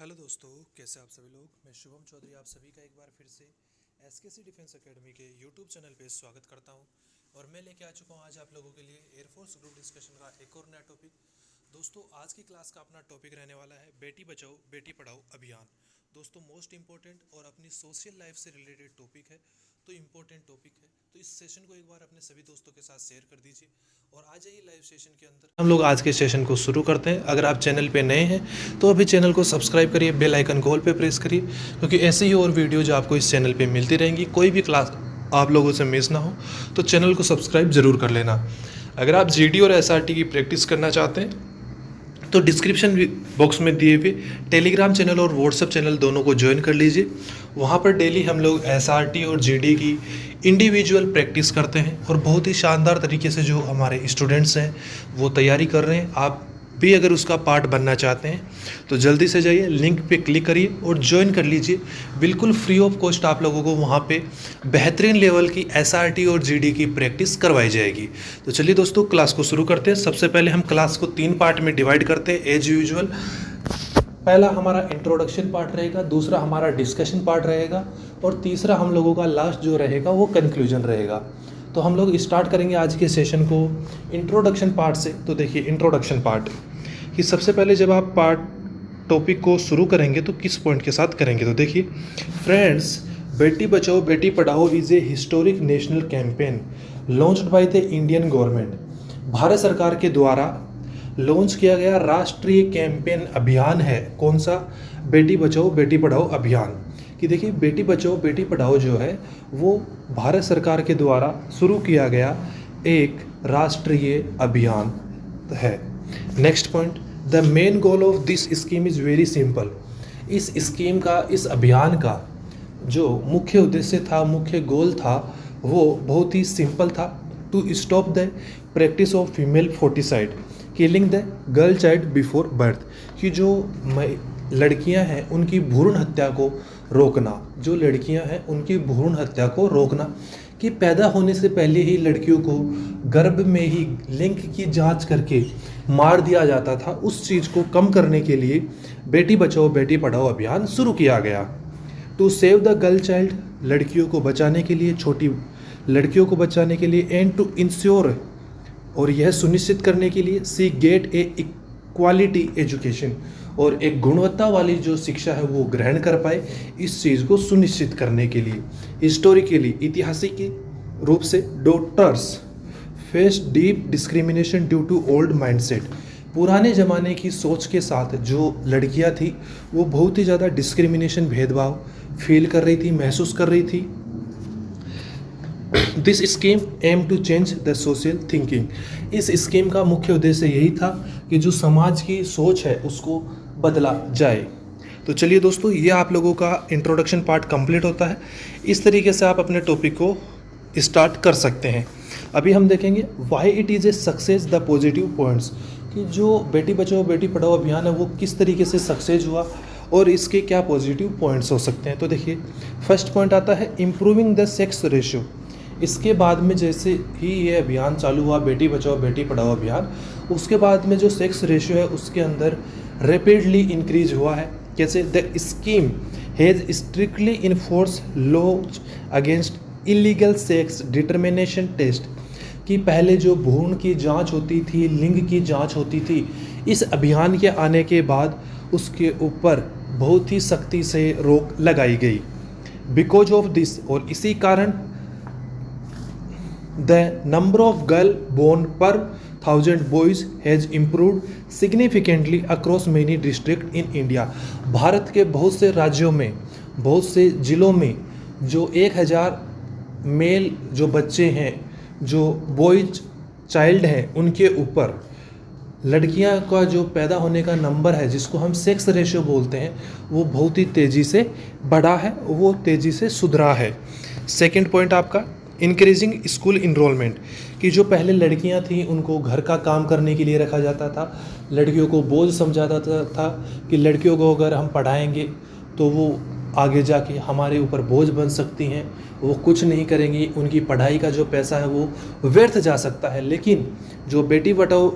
Hello दोस्तों, कैसे आप सभी लोग। मैं शुभम चौधरी आप सभी का एक बार फिर से एसकेसी डिफेंस एकेडमी के यूट्यूब चैनल पे स्वागत करता हूं। और मैं लेके आ चुका हूं आज आप लोगों के लिए एयरफोर्स ग्रुप डिस्कशन का एक और नया टॉपिक। दोस्तों, आज की क्लास का अपना टॉपिक रहने वाला है बेटी बचाओ बेटी पढ़ाओ अभियान। दोस्तों, मोस्ट इंपॉर्टेंट और अपनी सोशल लाइफ से रिलेटेड टॉपिक है, तो इम्पोर्टेंट टॉपिक है। तो इस सेशन को एक बार अपने सभी दोस्तों के साथ शेयर कर दीजिए और आ जाइए लाइव सेशन के अंदर। हम लोग आज के सेशन को शुरू करते हैं। अगर आप चैनल पे नए हैं तो अभी चैनल को सब्सक्राइब करिए, बेल आइकन को ऑल पे प्रेस करिए, क्योंकि ऐसे ही और वीडियोज आपको इस चैनल पे मिलती रहेंगी। कोई भी क्लास आप लोगों से मिस ना हो तो चैनल को सब्सक्राइब जरूर कर लेना। अगर आप जीडी और एसआरटी की प्रैक्टिस करना चाहते हैं तो डिस्क्रिप्शन बॉक्स में दिए हुए टेलीग्राम चैनल और व्हाट्सएप चैनल दोनों को ज्वाइन कर लीजिए। वहाँ पर डेली हम लोग एसआरटी और जीडी की इंडिविजुअल प्रैक्टिस करते हैं और बहुत ही शानदार तरीके से जो हमारे स्टूडेंट्स हैं वो तैयारी कर रहे हैं। आप भी अगर उसका पार्ट बनना चाहते हैं तो जल्दी से जाइए, लिंक पे क्लिक करिए और ज्वाइन कर लीजिए। बिल्कुल फ्री ऑफ कॉस्ट आप लोगों को वहाँ पे बेहतरीन लेवल की एसआरटी और जीडी की प्रैक्टिस करवाई जाएगी। तो चलिए दोस्तों, क्लास को शुरू करते हैं। सबसे पहले हम क्लास को 3 पार्ट में डिवाइड करते हैं एज यूजुअल। पहला हमारा इंट्रोडक्शन पार्ट रहेगा, दूसरा हमारा डिस्कशन पार्ट रहेगा और तीसरा हम लोगों का लास्ट जो रहेगा वो कंक्लूजन रहेगा। तो हम लोग स्टार्ट करेंगे आज के सेशन को इंट्रोडक्शन पार्ट से। तो देखिए, इंट्रोडक्शन पार्ट कि सबसे पहले जब आप पार्ट टॉपिक को शुरू करेंगे तो किस पॉइंट के साथ करेंगे। तो देखिए friends, Beti Bachao Beti Padhao is a historic national campaign launched by the Indian government. Bharat सरकार के द्वारा लॉन्च किया गया राष्ट्रीय कैंपेन अभियान है। कौन सा? बेटी बचाओ बेटी पढ़ाओ अभियान। कि देखिए, बेटी बचाओ बेटी पढ़ाओ जो है वो भारत सरकार के द्वारा शुरू किया गया एक राष्ट्रीय अभियान है। Next point, the main goal of this scheme is very simple. इस स्कीम का, इस अभियान का जो मुख्य उद्देश्य था, मुख्य गोल था, वो बहुत ही सिंपल था। To stop the practice of female foeticide killing the girl child before birth. कि जो लड़कियां हैं उनकी भ्रूण हत्या को रोकना, जो लड़कियां हैं उनकी भ्रूण हत्या को रोकना। कि पैदा होने से पहले ही लड़कियों को गर्भ में ही लिंग की जांच करके मार दिया जाता था, उस चीज़ को कम करने के लिए बेटी बचाओ बेटी पढ़ाओ अभियान शुरू किया गया। To save the girl child, लड़कियों को बचाने के लिए, छोटी लड़कियों को बचाने के लिए, एंड टू इंश्योर, और यह सुनिश्चित करने के लिए, सी गेट ए इक्वालिटी एजुकेशन, और एक गुणवत्ता वाली जो शिक्षा है वो ग्रहण कर पाए, इस चीज़ को सुनिश्चित करने के लिए। हिस्टोरिकली, ऐतिहासिक रूप से, daughters face deep discrimination due to old mindset. पुराने ज़माने की सोच के साथ जो लड़कियां थी वो बहुत ही ज़्यादा डिस्क्रिमिनेशन, भेदभाव फील कर रही थी, महसूस कर रही थी। This scheme aim to change the social thinking. इस स्कीम का मुख्य उद्देश्य यही था कि जो समाज की सोच है उसको बदला जाए। तो चलिए दोस्तों, ये आप लोगों का इंट्रोडक्शन पार्ट कंप्लीट होता है। इस तरीके से आप अपने टॉपिक को स्टार्ट कर सकते हैं। अभी हम देखेंगे why it is a success, the positive points. कि जो बेटी बचाओ बेटी पढ़ाओ अभियान है वो किस तरीके से सक्सेस हुआ और इसके क्या पॉजिटिव पॉइंट्स हो सकते हैं। तो देखिए, फर्स्ट पॉइंट आता है इम्प्रूविंग द सेक्स रेशियो। इसके बाद में जैसे ही ये अभियान चालू हुआ, बेटी बचाओ बेटी पढ़ाओ अभियान, उसके बाद में जो सेक्स रेशियो है उसके अंदर रैपिडली इंक्रीज हुआ है। कैसे? The scheme has strictly enforce laws against illegal sex determination test. कि पहले जो भ्रूण की जांच होती थी, लिंग की जांच होती थी, इस अभियान के आने के बाद उसके ऊपर बहुत ही सख्ती से रोक लगाई गई। बिकॉज ऑफ दिस, और इसी कारण, the number of girl born per 1000 boys has improved significantly across many districts in India। Bharat के बहुत से राज्यों में, बहुत से ज़िलों में जो 1000 मेल जो बच्चे हैं, जो बॉयज चाइल्ड हैं, उनके ऊपर लड़कियां का जो पैदा होने का नंबर है, जिसको हम सेक्स रेशियो बोलते हैं, वो बहुत ही तेज़ी से बढ़ा है, वो तेज़ी से सुधरा है। सेकंड पॉइंट आपका इंक्रीजिंग स्कूल इनरोलमेंट। कि जो पहले लड़कियां थीं उनको घर का काम करने के लिए रखा जाता था, लड़कियों को बोझ समझा जाता था कि लड़कियों को अगर हम पढ़ाएंगे तो वो आगे जाके हमारे ऊपर बोझ बन सकती हैं, वो कुछ नहीं करेंगी, उनकी पढ़ाई का जो पैसा है वो व्यर्थ जा सकता है। लेकिन जो बेटी बचाओ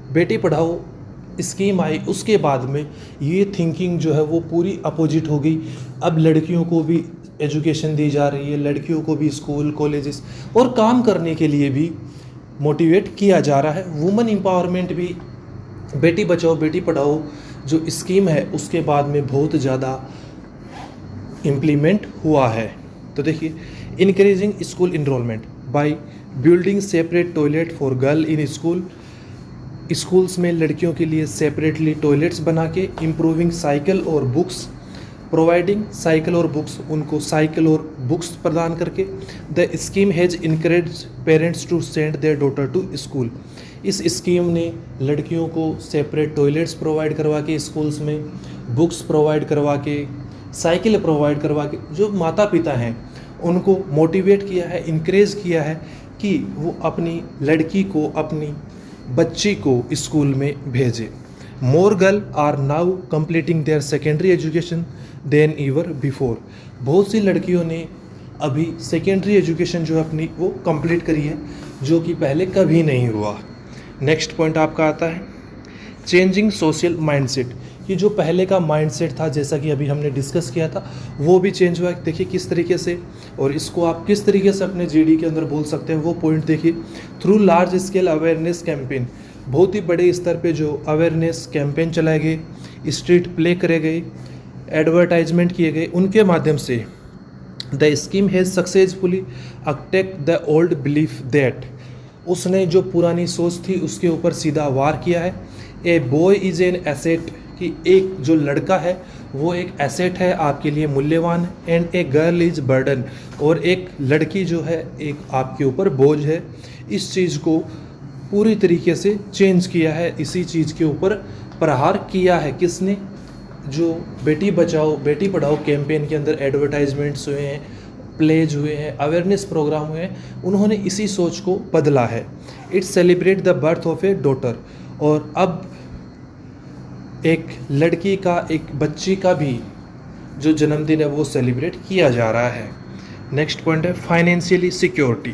बेटी पढ़ाओ स्कीम आई उसके बाद में ये थिंकिंग जो है वो पूरी अपोजिट हो गई। अब लड़कियों को भी एजुकेशन दी जा रही है, लड़कियों को भी स्कूल कॉलेजेस और काम करने के लिए भी मोटिवेट किया जा रहा है। वुमेन एम्पावरमेंट भी, बेटी बचाओ बेटी पढ़ाओ जो स्कीम है उसके बाद में बहुत ज़्यादा इम्प्लीमेंट हुआ है। तो देखिए, increasing school enrolment by building separate toilet for girl in school, schools में लड़कियों के लिए सेपरेटली टॉयलेट्स बना के, इम्प्रूविंग साइकिल और बुक्स, प्रोवाइडिंग साइकिल और बुक्स, उनको साइकिल और बुक्स प्रदान करके। The scheme has encourage parents to send their daughter to school, इस स्कीम ने लड़कियों को सेपरेट टॉयलेट्स प्रोवाइड करवा के, स्कूल्स में बुक्स प्रोवाइड करवा के, साइकिल प्रोवाइड करवा के जो माता पिता हैं उनको मोटिवेट किया है, इनकरेज किया है कि वो अपनी लड़की को, अपनी बच्ची को स्कूल में भेजे। More girl are now completing their secondary education than ever before, बहुत सी लड़कियों ने अभी सेकेंडरी एजुकेशन जो है अपनी वो कंप्लीट करी है, जो कि पहले कभी नहीं हुआ। नेक्स्ट पॉइंट आपका आता है चेंजिंग सोशल माइंडसेट, कि जो पहले का माइंडसेट था जैसा कि अभी हमने डिस्कस किया था वो भी चेंज हुआ है। देखिए किस तरीके से, और इसको आप किस तरीके से अपने जीडी के अंदर बोल सकते हैं वो पॉइंट देखिए। Through large scale awareness campaign, बहुत ही बड़े स्तर पे जो अवेयरनेस कैंपेन चलाए गए, स्ट्रीट प्ले करे गए, एडवर्टाइजमेंट किए गए, उनके माध्यम से the scheme has successfully attack the old belief that, उसने जो पुरानी सोच थी उसके ऊपर सीधा वार किया है। A boy is an asset, कि एक जो लड़का है वो एक एसेट है, आपके लिए मूल्यवान है। And a girl is burden, और एक लड़की जो है एक आपके ऊपर बोझ है। इस चीज़ को पूरी तरीके से चेंज किया है, इसी चीज़ के ऊपर प्रहार किया है किसने, जो बेटी बचाओ बेटी पढ़ाओ कैंपेन के अंदर एडवर्टाइजमेंट्स हुए हैं, प्लेज हुए हैं, अवेयरनेस प्रोग्राम हुए हैं, उन्होंने इसी सोच को बदला है। It's celebrate the birth of A daughter, और अब एक लड़की का, एक बच्ची का भी जो जन्मदिन है वो सेलिब्रेट किया जा रहा है। नेक्स्ट पॉइंट है फाइनेंशियली सिक्योरिटी,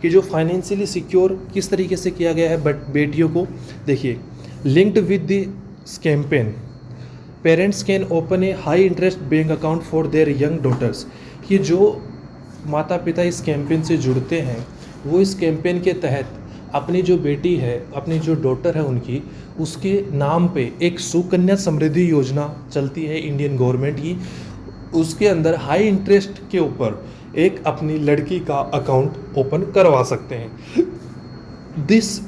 कि जो फाइनेंशियली सिक्योर किस तरीके से किया गया है बट बेटियों को। देखिए, linked with this campaign parents can open a high interest bank account for their young daughters, कि जो माता पिता इस कैंपेन से जुड़ते हैं वो इस कैंपेन के तहत अपनी जो बेटी है, अपनी जो डॉटर है उनकी, उसके नाम पे एक सुकन्या समृद्धि योजना चलती है इंडियन गवर्नमेंट की, उसके अंदर हाई इंटरेस्ट के ऊपर एक अपनी लड़की का अकाउंट ओपन करवा सकते हैं। This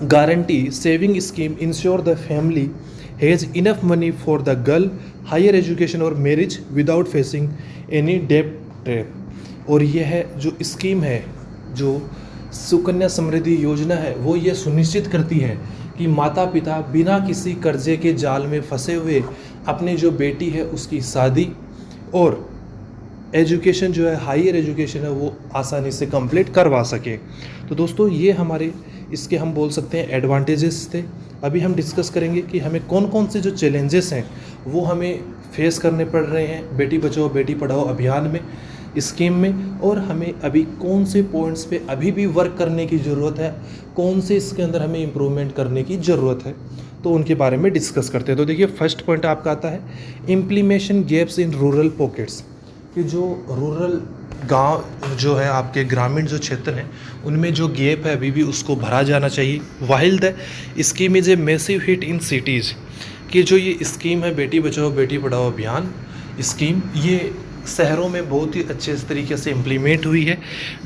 guarantee saving scheme insure the family has enough money for the girl higher education और marriage without facing any debt trap, और यह है जो स्कीम है, जो सुकन्या समृद्धि योजना है, वो ये सुनिश्चित करती है कि माता पिता बिना किसी कर्जे के जाल में फंसे हुए अपनी जो बेटी है उसकी शादी और एजुकेशन जो है, हायर एजुकेशन है, वो आसानी से कंप्लीट करवा सके। तो दोस्तों ये हमारे इसके हम बोल सकते हैं एडवांटेजेस थे। अभी हम डिस्कस करेंगे कि हमें कौन कौन से जो चैलेंजेस हैं वो हमें फेस करने पड़ रहे हैं बेटी बचाओ बेटी पढ़ाओ अभियान में, स्कीम में, और हमें अभी कौन से पॉइंट्स पे अभी भी वर्क करने की ज़रूरत है, कौन से इसके अंदर हमें इम्प्रूवमेंट करने की ज़रूरत है, तो उनके बारे में डिस्कस करते हैं। तो देखिए फर्स्ट पॉइंट आपका आता है implementation gaps in rural pockets, कि जो रूरल गांव जो है आपके ग्रामीण जो क्षेत्र हैं उनमें जो गैप है अभी भी उसको भरा जाना चाहिए। While the scheme is a massive hit in cities, कि जो ये स्कीम है बेटी बचाओ बेटी पढ़ाओ अभियान स्कीम, ये शहरों में बहुत ही अच्छे तरीके से इम्प्लीमेंट हुई है।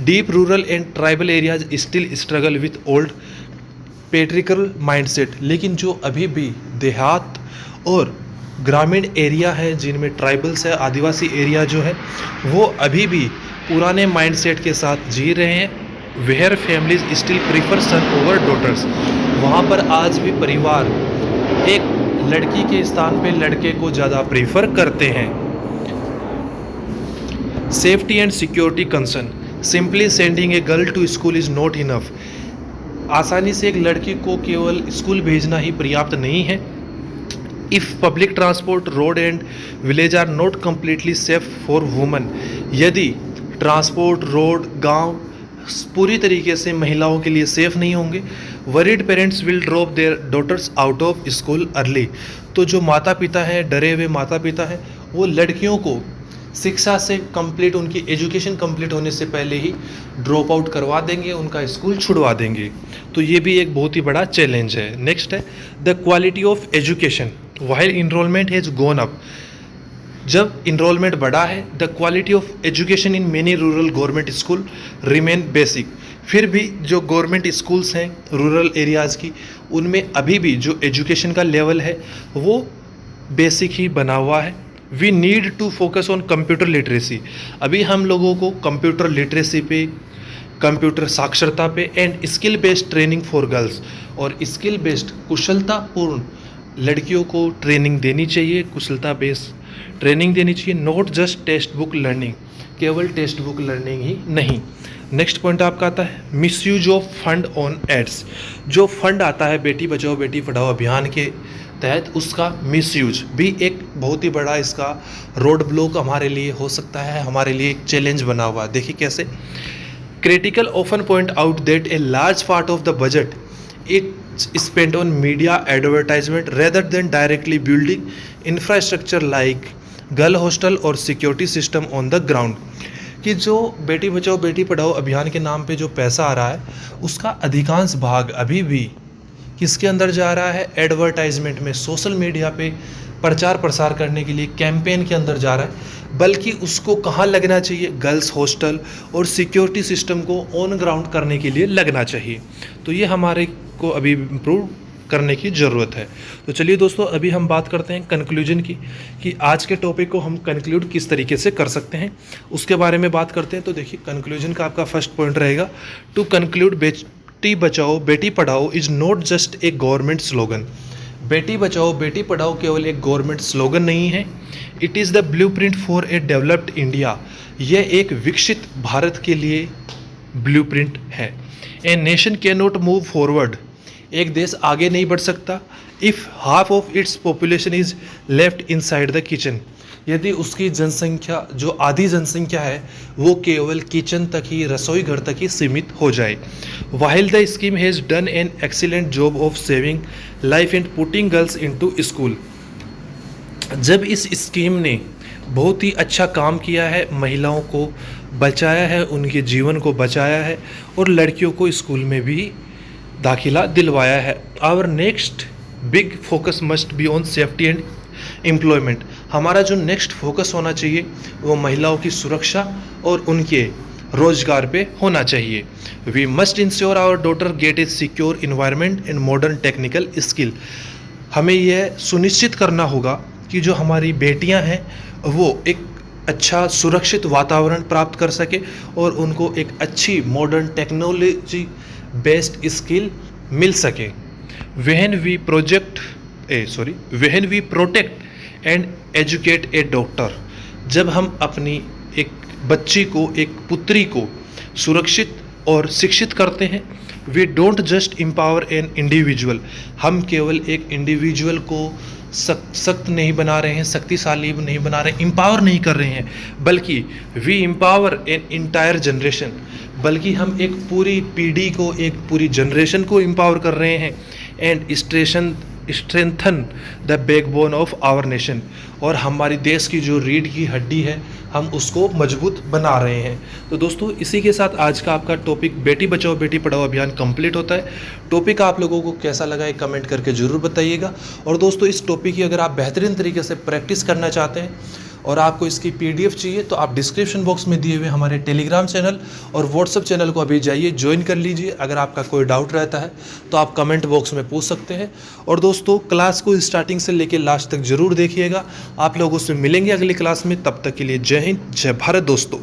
Deep rural and tribal areas still struggle with old patriarchal mindset, लेकिन जो अभी भी देहात और ग्रामीण एरिया है जिनमें ट्राइबल्स है, आदिवासी एरिया जो है वो अभी भी पुराने माइंडसेट के साथ जी रहे हैं। Where families still prefer son over daughters, वहाँ पर आज भी परिवार एक लड़की के स्थान पे लड़के को ज़्यादा प्रीफर करते हैं। Safety and security concern, simply sending a girl to school is not enough, आसानी से एक लड़की को केवल स्कूल भेजना ही पर्याप्त नहीं है। If public transport road and village are not completely safe for women, यदि ट्रांसपोर्ट रोड गांव पूरी तरीके से महिलाओं के लिए सेफ़ नहीं होंगे। Worried parents will drop their daughters out of school early. तो जो माता पिता हैं, डरे हुए माता पिता हैं, वो लड़कियों को शिक्षा से कंप्लीट, उनकी एजुकेशन कंप्लीट होने से पहले ही ड्रॉप आउट करवा देंगे, उनका स्कूल छुड़वा देंगे। तो ये भी एक बहुत ही बड़ा चैलेंज है। नेक्स्ट है the quality of education while enrolment has gone up. जब इनरोलमेंट बढ़ा है, the quality of education in many rural government school remain basic. फिर भी जो गवर्नमेंट स्कूल्स हैं रूरल एरियाज़ की, उनमें अभी भी जो एजुकेशन का लेवल है वो बेसिक ही बना हुआ है। We need to focus on computer literacy. अभी हम लोगों को कंप्यूटर लिटरेसी पे, कंप्यूटर साक्षरता पे and skill based training for girls, और स्किल बेस्ड कुशलतापूर्ण लड़कियों को ट्रेनिंग देनी चाहिए, कुशलता बेस्ड ट्रेनिंग देनी चाहिए। Not just textbook learning, केवल टेक्स्ट बुक लर्निंग ही नहीं। नेक्स्ट पॉइंट आपका आता है misuse of fund on ads. जो फंड आता है बेटी बचाओ बेटी पढ़ाओ अभियान के तहत, उसका मिसयूज भी एक बहुत ही बड़ा इसका रोड ब्लॉक हमारे लिए हो सकता है, हमारे लिए एक चैलेंज बना हुआ। देखिए कैसे। Critical often point out that a large part of the budget it's spent on media advertisement rather than directly building infrastructure like girl hostel और security system on the ground. कि जो बेटी बचाओ बेटी पढ़ाओ अभियान के नाम पे जो पैसा आ रहा है, उसका अधिकांश भाग अभी भी किसके अंदर जा रहा है? एडवर्टाइजमेंट में, सोशल मीडिया पे प्रचार प्रसार करने के लिए कैंपेन के अंदर जा रहा है। बल्कि उसको कहाँ लगना चाहिए? गर्ल्स हॉस्टल और सिक्योरिटी सिस्टम को ऑन ग्राउंड करने के लिए लगना चाहिए। तो ये हमारे को अभी इम्प्रूव करने की ज़रूरत है। तो चलिए दोस्तों, अभी हम बात करते हैं कंक्लूजन की, कि आज के टॉपिक को हम कंक्लूड किस तरीके से कर सकते हैं, उसके बारे में बात करते हैं। तो देखिए, कंक्लूजन का आपका फर्स्ट पॉइंट रहेगा to conclude Beti Bachao Beti Padhao is not just a government slogan. Beti Bachao Beti Padhao केवल एक गवर्नमेंट स्लोगन नहीं है, it is the blueprint for a developed India. यह एक विकसित भारत के लिए ब्लूप्रिंट है। A nation can not move forward, एक देश आगे नहीं बढ़ सकता if half of its population is left inside the kitchen. यदि उसकी जनसंख्या, जो आधी जनसंख्या है, वो केवल किचन तक ही, रसोई घर तक ही सीमित हो जाए। While the scheme has done an excellent job of saving life and putting girls into school. जब इस स्कीम ने बहुत ही अच्छा काम किया है, महिलाओं को बचाया है, उनके जीवन को बचाया है और लड़कियों को स्कूल में भी दाखिला दिलवाया है। Our next big focus must be on safety and employment. हमारा जो नेक्स्ट फोकस होना चाहिए वो महिलाओं की सुरक्षा और उनके रोजगार पे होना चाहिए। We must ensure our daughter get a secure environment and modern technical skill. हमें यह सुनिश्चित करना होगा कि जो हमारी बेटियां हैं वो एक अच्छा सुरक्षित वातावरण प्राप्त कर सके और उनको एक अच्छी मॉडर्न टेक्नोलॉजी बेस्ड स्किल मिल सके। When we protect and educate a doctor, जब हम अपनी एक बच्ची को, एक पुत्री को सुरक्षित और शिक्षित करते हैं, we don't just empower an individual. हम केवल एक इंडिविजुअल को सख्त नहीं बना रहे हैं, शक्तिशाली नहीं बना रहे हैं, एम्पावर नहीं कर रहे हैं, बल्कि we empower an entire generation. बल्कि हम एक पूरी पीढ़ी को, एक पूरी जनरेशन को एम्पावर कर रहे हैं। And strengthen the backbone of our nation, और हमारी देश की जो रीढ़ की हड्डी है, हम उसको मजबूत बना रहे हैं। तो दोस्तों, इसी के साथ आज का आपका टॉपिक बेटी बचाओ बेटी पढ़ाओ अभियान कंप्लीट होता है। टॉपिक आप लोगों को कैसा लगा है कमेंट करके ज़रूर बताइएगा। और दोस्तों, इस टॉपिक की अगर आप बेहतरीन तरीके से प्रैक्टिस करना चाहते हैं और आपको इसकी PDF चाहिए, तो आप डिस्क्रिप्शन बॉक्स में दिए हुए हमारे टेलीग्राम चैनल और व्हाट्सएप चैनल को अभी जाइए, ज्वाइन कर लीजिए। अगर आपका कोई डाउट रहता है तो आप कमेंट बॉक्स में पूछ सकते हैं। और दोस्तों, क्लास को स्टार्टिंग से लेकर लास्ट तक ज़रूर देखिएगा। आप लोगों से मिलेंगे अगली क्लास में, तब तक के लिए जय हिंद, जय भारत दोस्तों।